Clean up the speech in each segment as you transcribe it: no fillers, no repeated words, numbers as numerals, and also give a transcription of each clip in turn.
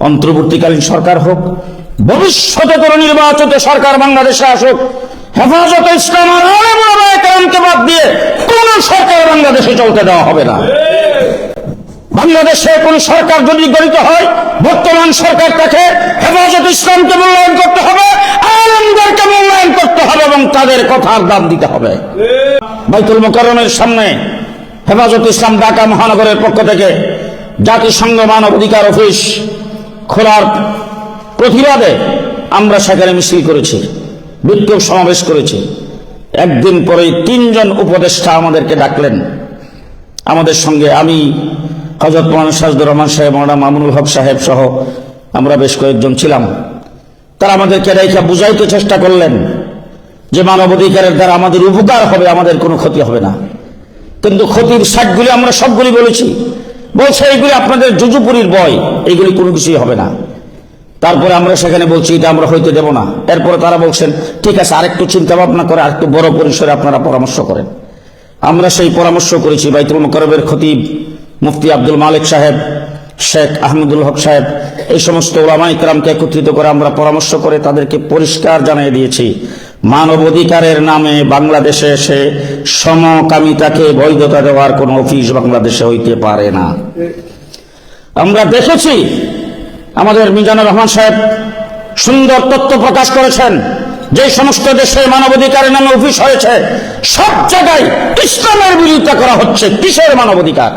অন্তর্বর্তীকালীন সরকার হোক, ভবিষ্যতে কোনো নির্বাচিত সরকার বাংলাদেশে আসুক, হেফাজতে ইসলাম আর ওলামায়ে-কেরামকে বাদ দিয়ে কোন সরকার বাংলাদেশে চলতে দেওয়া হবে না। বাংলাদেশে কোন সরকার যদি গঠিত হয়, বর্তমান সরকারটাকে হেফাজতে ইসলামকে মূল্যায়ন করতে হবে, আলেমদেরকে মূল্যায়ন করতে হবে এবং তাদের কথার দাম দিতে হবে। বাইতুল মোকাররমের সামনে হেফাজতে ইসলাম ঢাকা মহানগরের পক্ষ থেকে জাতিসংঘ মানবাধিকার অফিস খোলার প্রতিবাদে আমরা সেখানে মিছিল করেছি, বিক্ষোভ সমাবেশ করেছি। একদিন পরে 3 জন উপদেষ্টা আমাদেরকে ডাকলেন। আমাদের সঙ্গে আমি, হযরত মাওলানা সাজদুর রহমান সাহেব, মাওলানা মামুনুল হক সাহেব সহ আমরা বেশ কয়েকজন ছিলাম। তারা আমাদেরকে রেখা বুঝাইতে চেষ্টা করলেন যে মানবাধিকারের দ্বারা আমাদের উপকার হবে, আমাদের কোনো ক্ষতি হবে না। কিন্তু ক্ষতির সাইডগুলি আমরা সবগুলি বলেছি। বলছে এইগুলি আপনাদের জুজুপুরির বই, এইগুলি কোনো কিছুই হবে না। তারপরে আমরা সেখানে বলছি এটা আমরা হইতে দেব না। এরপরে তারা বলছেন ঠিক আছে, আরেকটু চিন্তা ভাবনা করে আরেকটু বড় পরিসরে আপনারা পরামর্শ করেন। আমরা সেই পরামর্শ করেছি। বাইতুল মোকাররমের খতিব মুফতি আব্দুল মালিক সাহেব, শেখ আহমদুল হক সাহেব, এই সমস্ত ওলামায়ে-কেরামকে একত্রিত করে আমরা পরামর্শ করে তাদেরকে পরিষ্কার জানিয়ে দিয়েছি, মানবাধিকারের নামে বাংলাদেশে এসে সমকামিতাকে বৈধতা দেওয়ার কোন অফিস বাংলাদেশে হইতে পারে না। আমরা দেখেছি আমাদের মিজানুর রহমান সাহেব সুন্দর তথ্য প্রকাশ করেছেন, যে সমস্ত দেশে মানবাধিকারের নামে অফিস হয়েছে সব জায়গায় ইসলামের বিরোধিতা করা হচ্ছে। কিসের মানবাধিকার?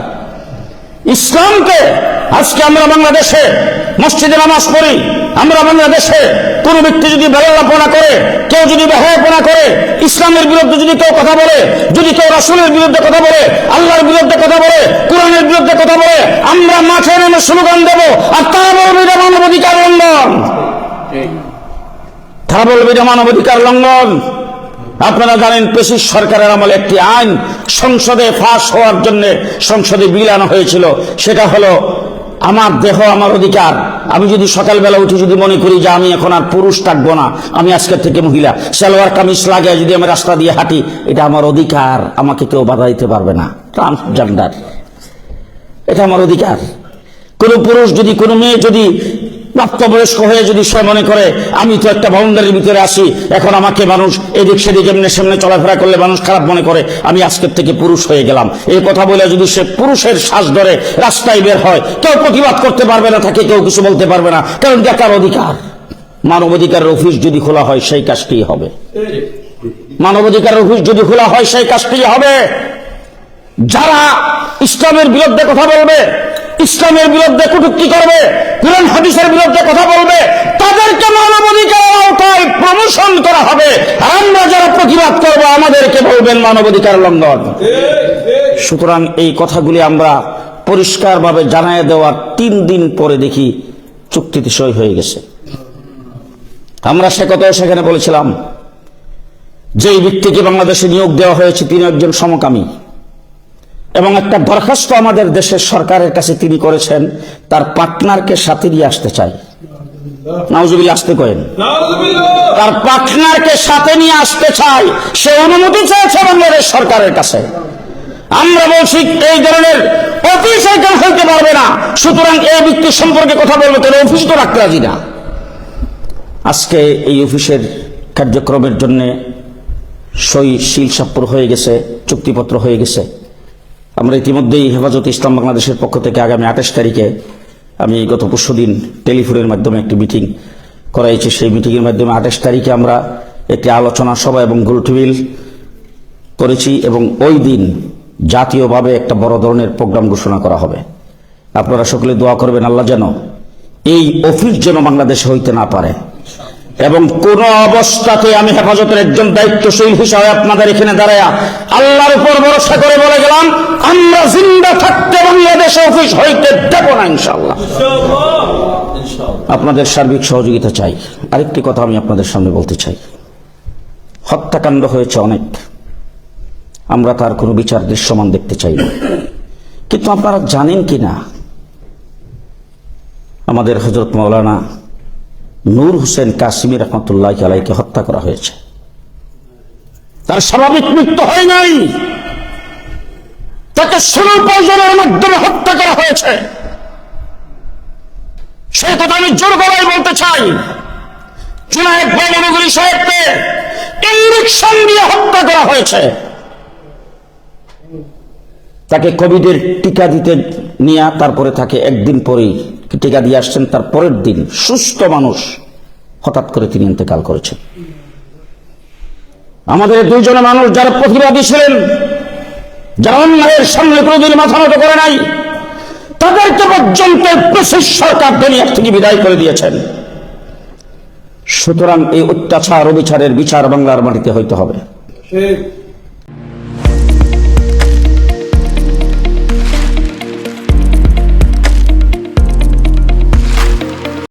ইসলামকে আজকে আমরা বাংলাদেশে মসজিদে নামাজ পড়ি, আমরা বাংলাদেশে কোন ব্যক্তি যদি বেলাল্লাপনা করে, কেউ যদি বেহায়াপনা করে, ইসলামের বিরুদ্ধে যদি কেউ কথা বলে, যদি কেউ রাসূলের বিরুদ্ধে কথা বলে, আল্লাহর বিরুদ্ধে কথা বলে, কোরআনের বিরুদ্ধে কথা বলে, আমরা মাঠে নেমে স্লোগান দেব, আর তারা বলবে এটা মানবাধিকার লঙ্ঘন। তারা বলবে এটা মানবাধিকার লঙ্ঘন। আপনারা জানেন পেশিস সরকারের আমলে একটি আইন সংসদে পাস হওয়ার জন্য সংসদে বিল আনা হয়েছিল, সেটা হলো আমার দেহ আমার অধিকার। আমি যদি সকালবেলা উঠে যদি মনে করি যে আমি এখন আর পুরুষ থাকবো না, আমি আজকের থেকে মহিলা, সালোয়ার কামিজ লাগে যদি আমি রাস্তা দিয়ে হাঁটি, এটা আমার অধিকার, আমাকে কেউ বাধা দিতে পারবে না। ট্রান্সজেন্ডার, এটা আমার অধিকার। কোন পুরুষ যদি, কোন মেয়ে যদি প্রাপ্তবয়স্ক হয়ে যদি সে মনে করে আমি তো একটা বাউন্ডারির ভিতরে আসি, এখন আমাকে মানুষ এদিক সেদিক এমনি সামনে চলাফেরা করলে মানুষ খারাপ মনে করে, আমি আজকের থেকে পুরুষ হয়ে গেলাম, এই কথা বলে যদি সে পুরুষের শ্বাস ধরে রাস্তায় বের হয়, কেউ প্রতিবাদ করতে পারবে না, তাকে কেউ কিছু বলতে পারবে না, কারণ এটা তার অধিকার। মানবাধিকারের অফিস যদি খোলা হয় সেই কাজটি হবে। মানবাধিকারের অফিস যদি খোলা হয় সেই কাজটি হবে। যারা ইসলামের বিরুদ্ধে কথা বলবে, ইসলামের বিরুদ্ধে কটূক্তি করবে, কুরআন হাদিসের বিরুদ্ধে কথা বলবে, তাদেরকে মানবাধিকারের আওতায় প্রমোশন করা হবে। আর আমরা যারা প্রতিবাদ করব আমাদেরকে বলবেন মানবাধিকার লঙ্ঘন। সুতরাং এই কথাগুলি আমরা পরিষ্কারভাবে জানিয়ে দেওয়ার 3 দিন পরে দেখি চুক্তিতে সই হয়ে গেছে। আমরা সে কথাও সেখানে বলেছিলাম, যেই ব্যক্তিকে বাংলাদেশে নিয়োগ দেওয়া হয়েছে তিনি একজন সমকামী, এবং একটা দরখাস্ত আমাদের দেশের সরকারের কাছে তিনি করেছেন, তার পার্টনারকে সাথে নিয়ে আসতে চাই। নাউজুবিল্লাহ, আসতে করেন, তার পার্টনারকে সাথে নিয়ে আসতে চাই, সে অনুমতি চেয়েছে বাংলাদেশ সরকারের কাছে। আমরা বলছি এই ধরনের অফিস এখানে হইতে পারবে না, সুতরাং এই ব্যক্তির সম্পর্কে কথা বলবো, তাহলে অফিস তো রাখতে রাজি না। আজকে এই অফিসের কার্যক্রমের জন্য সই সিল স্বাক্ষর হয়ে গেছে, চুক্তিপত্র হয়ে গেছে। আমরা ইতিমধ্যেই হেফাজতে ইসলাম বাংলাদেশের পক্ষ থেকে আগামী 28 তারিখে, আমি গত পরশুদিন টেলিফোনের মাধ্যমে একটি মিটিং করাইছি, সেই মিটিংয়ের মাধ্যমে 28 তারিখে আমরা একটি আলোচনা সভা এবং গোলটেবিল করেছি, এবং ওই দিন জাতীয়ভাবে একটা বড় ধরনের প্রোগ্রাম ঘোষণা করা হবে। আপনারা সকলে দোয়া করবেন আল্লাহ যেন এই অফিস যেন বাংলাদেশে হইতে না পারে, এবং কোন অবস্থাতে আমি হেফাজতের একজন দায়িত্বশীল হিসাবে আপনাদের এখানে দাঁড়ায়া আল্লাহর উপর ভরসা করে বলে গেলাম, আমরা জিন্দা থাকতে বাংলাদেশে অফিস হইতে দেব না ইনশাআল্লাহ। আপনাদের সার্বিক সহযোগিতা চাই। আরেকটি কথা আমি আপনাদের সামনে বলতে চাই, হত্যাকাণ্ড হয়েছে অনেক, আমরা তার কোনো বিচার দৃশ্যমান দেখতে চাই না। কিন্তু আপনারা জানেন কি না, আমাদের হযরত মাওলানা নূর হোসেন কাসিমি রহমতুল্লাহ আলাইহিকে হত্যা করা হয়েছে। তার স্বাভাবিক মৃত্যু হয় নাই, তাকে 16 পয়জনের মাধ্যমে হত্যা করা হয়েছে। সেই কথা আমি জোর গলায় বলতে চাই। জুনায়েদ বাবুল সাহেবকে ইঞ্জেকশন দিয়ে হত্যা করা হয়েছে। তাকে কোভিডের টিকা দিতে নিয়ে তারপরে তাকে একদিন পরেই টিকা দিয়ে আসছেন, তার পরের দিন সুস্থ মানুষ হঠাৎ করে তিনি ইন্তেকাল করেছেন। আমাদের দুইজন মানুষ যারা প্রতিবাদী ছিলেন, যারা অন্যায়ের সামনে কোনোদিন মাথা নত করে নাই, তাদেরকে পর্যন্ত ব্রিটিশ সরকার দুনিয়া থেকে বিদায় করে দিয়েছেন। সুতরাং এই অত্যাচার অবিচারের বিচার বাংলার মাটিতে হইতে হবে।